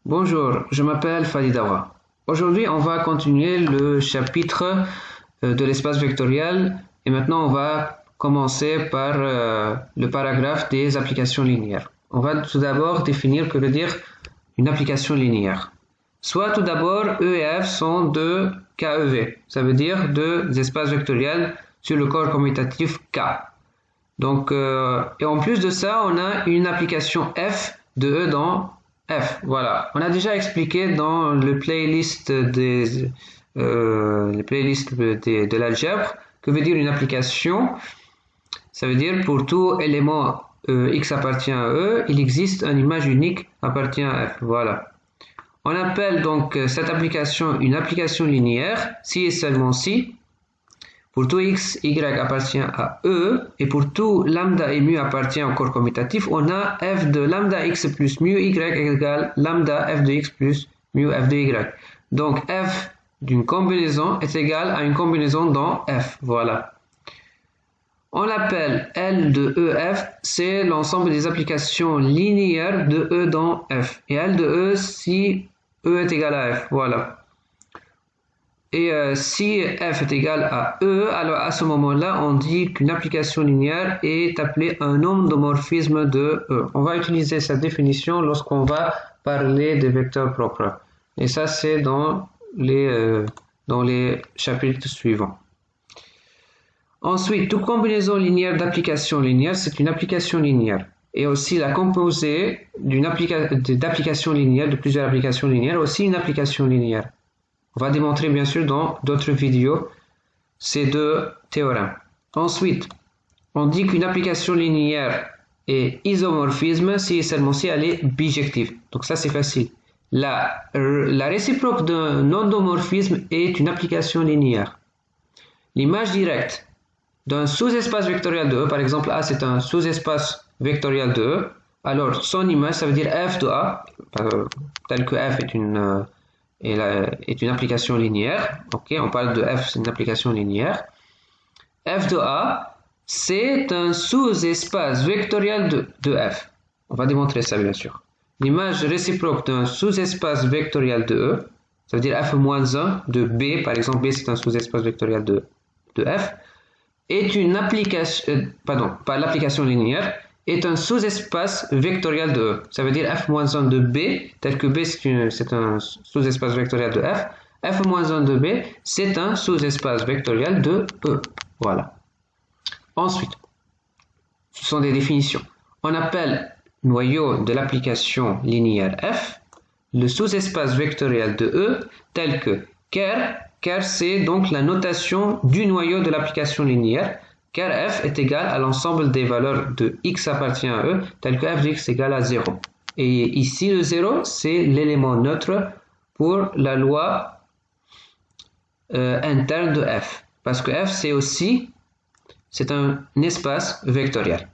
Bonjour, je m'appelle Fadidawa. Aujourd'hui, on va continuer le chapitre de l'espace vectoriel et maintenant on va commencer par le paragraphe des applications linéaires. On va tout d'abord définir que veut dire une application linéaire. Soit tout d'abord, E et F sont deux KEV, ça veut dire deux espaces vectoriels sur le corps commutatif K. Donc, et en plus de ça, on a une application F de E dans F. Voilà. On a déjà expliqué dans le playlist de l'algèbre que veut dire une application. Ça veut dire pour tout élément X appartient à E, il existe une image unique appartient à F. Voilà. On appelle donc cette application une application linéaire si et seulement si pour tout x, y appartient à E, et pour tout lambda et mu appartient au corps commutatif, on a f de lambda x plus mu y égale lambda f de x plus mu f de y. Donc f d'une combinaison est égal à une combinaison dans f. Voilà. On l'appelle L de EF, c'est l'ensemble des applications linéaires de E dans F. Et L de E si E est égal à F. Voilà. Et si f est égal à E, alors à ce moment-là, on dit qu'une application linéaire est appelée un endomorphisme de E. On va utiliser cette définition lorsqu'on va parler des vecteurs propres. Et ça, c'est dans les chapitres suivants. Ensuite, toute combinaison linéaire d'applications linéaires, c'est une application linéaire. Et aussi la composée d'applications linéaires, de plusieurs applications linéaires, aussi une application linéaire. On va démontrer bien sûr dans d'autres vidéos ces deux théorèmes. Ensuite, on dit qu'une application linéaire est isomorphisme si et seulement si elle est bijective. Donc ça c'est facile. La réciproque d'un endomorphisme est une application linéaire. L'image directe d'un sous-espace vectoriel de E, par exemple A c'est un sous-espace vectoriel de E, alors son image ça veut dire f de A, tel que f est une application linéaire. Ok, on parle de f, c'est une application linéaire. F de A, c'est un sous-espace vectoriel de f. On va démontrer ça, bien sûr. L'image réciproque d'un sous-espace vectoriel de E, ça veut dire f-1 de B, par exemple, B c'est un sous-espace vectoriel de f, est une application, par l'application linéaire, est un sous-espace vectoriel de E. Ça veut dire f-1 de B, tel que B c'est un sous-espace vectoriel de f. f-1 de B, c'est un sous-espace vectoriel de E. Voilà. Ensuite, ce sont des définitions. On appelle noyau de l'application linéaire f le sous-espace vectoriel de E tel que ker c'est donc la notation du noyau de l'application linéaire, car f est égal à l'ensemble des valeurs de x appartient à E, tel que f de x est égal à 0. Et ici, le 0, c'est l'élément neutre pour la loi interne de f. Parce que f, c'est un espace vectoriel.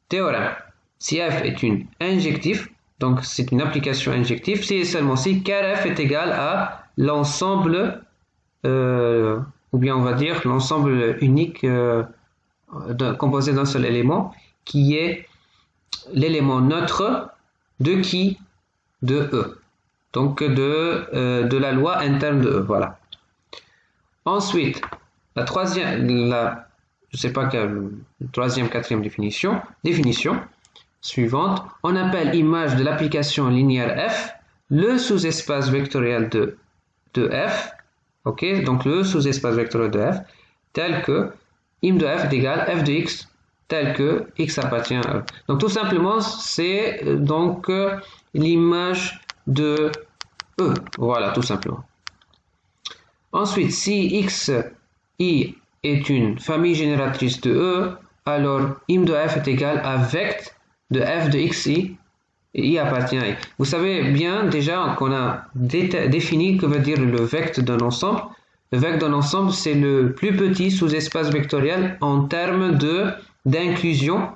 Théorème. Si f est une injective, donc c'est une application injective, si et seulement si, car f est égal à l'ensemble, ou bien on va dire l'ensemble unique composé d'un seul élément, qui est l'élément neutre de qui? De E. Donc de la loi interne de E. Voilà. Ensuite, la quatrième définition suivante, on appelle image de l'application linéaire f le sous-espace vectoriel de f. Ok, donc le sous-espace vectoriel de f, tel que im de f est égal à f de x, tel que x appartient à E. Donc tout simplement, c'est donc l'image de E. Voilà, tout simplement. Ensuite, si x, i est une famille génératrice de E, alors im de f est égal à vect de f de xi, et i appartient à i. Vous savez bien déjà qu'on a défini que veut dire le vect d'un ensemble. Le vect d'un ensemble, c'est le plus petit sous-espace vectoriel en termes d'inclusion.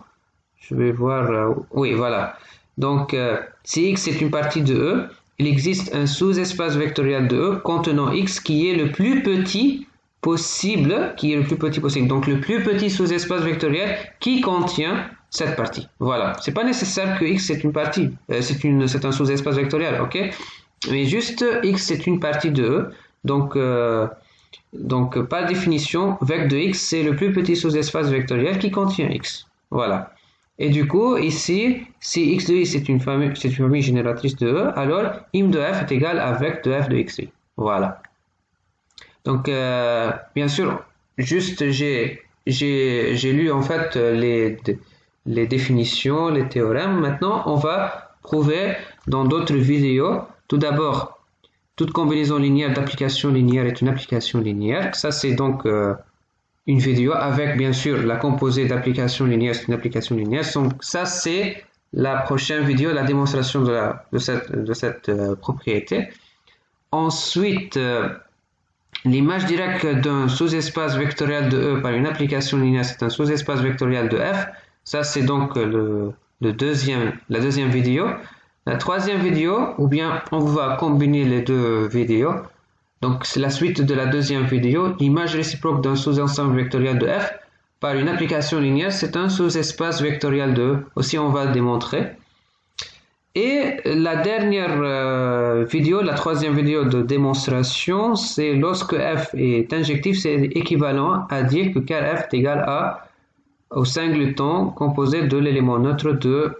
Je vais voir, oui, voilà. Donc, si x est une partie de E, il existe un sous-espace vectoriel de E contenant x qui est le plus petit possible, Donc, le plus petit sous-espace vectoriel qui contient cette partie. Voilà. C'est pas nécessaire que x c'est une partie, c'est un sous-espace vectoriel, ok? Mais juste x c'est une partie de E. Donc par définition, vec de x c'est le plus petit sous-espace vectoriel qui contient x. Voilà. Et du coup, ici, si x de i c'est une famille génératrice de E, alors im de f est égal à vec de f de xi. Voilà. Donc, bien sûr, juste j'ai lu en fait les définitions, les théorèmes. Maintenant, on va prouver dans d'autres vidéos. Tout d'abord, toute combinaison linéaire d'application linéaire est une application linéaire. Ça, c'est donc une vidéo avec, bien sûr, la composée d'application linéaire, c'est une application linéaire. Donc, ça, c'est la prochaine vidéo, la démonstration de cette propriété. Ensuite, l'image directe d'un sous-espace vectoriel de E par une application linéaire, c'est un sous-espace vectoriel de F. Ça, c'est donc la deuxième vidéo. La troisième vidéo, ou bien on va combiner les deux vidéos. Donc, c'est la suite de la deuxième vidéo. L'image réciproque d'un sous-ensemble vectoriel de F par une application linéaire, c'est un sous-espace vectoriel de E. Aussi, on va le démontrer. Et la dernière vidéo, la troisième vidéo de démonstration, c'est lorsque f est injectif, c'est équivalent à dire que car f est égal au singleton composé de l'élément neutre de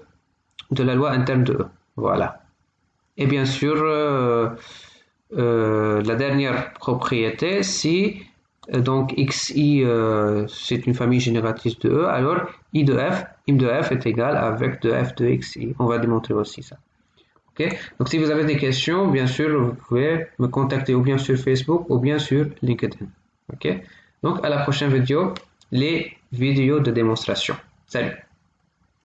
la loi interne de E. Voilà. Et bien sûr, la dernière propriété, si donc xi c'est une famille génératrice de E, alors im de f est égal à vec de f de xi. On va démontrer aussi ça. Ok. Donc si vous avez des questions, bien sûr, vous pouvez me contacter ou bien sur Facebook ou bien sur LinkedIn. Ok. Donc à la prochaine vidéo, les vidéos de démonstration. Salut.